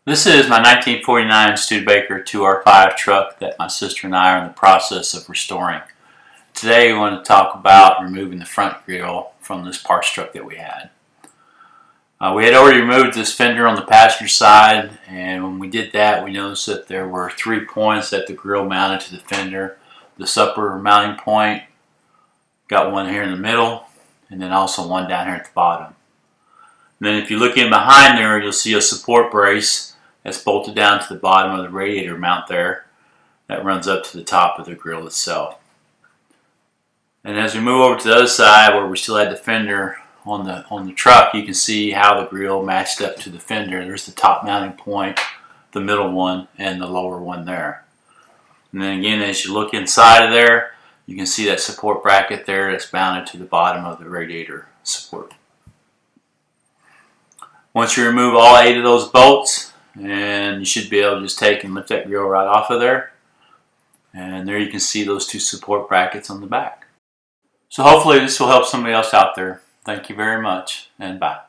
This is my 1949 Studebaker 2R5 truck that my sister and I are in the process of restoring. Today we want to talk about removing the front grille from this parts truck that we had. We had already removed this fender on the passenger side, and when we did that we noticed that there were 3 points that the grille mounted to the fender. This upper mounting point, got one here in the middle, and then also one down here at the bottom. And then if you look in behind there, you'll see a support brace that's bolted down to the bottom of the radiator mount there that runs up to the top of the grille itself. And as we move over to the other side where we still had the fender on the truck, you can see how the grille matched up to the fender. There's the top mounting point, the middle one, and the lower one there. And then again, as you look inside of there, you can see that support bracket there that's mounted to the bottom of the radiator support. Once you remove all 8 of those bolts, and you should be able to just take and lift that grille right off of there. And there you can see those 2 support brackets on the back. So hopefully this will help somebody else out there. Thank you very much, and bye.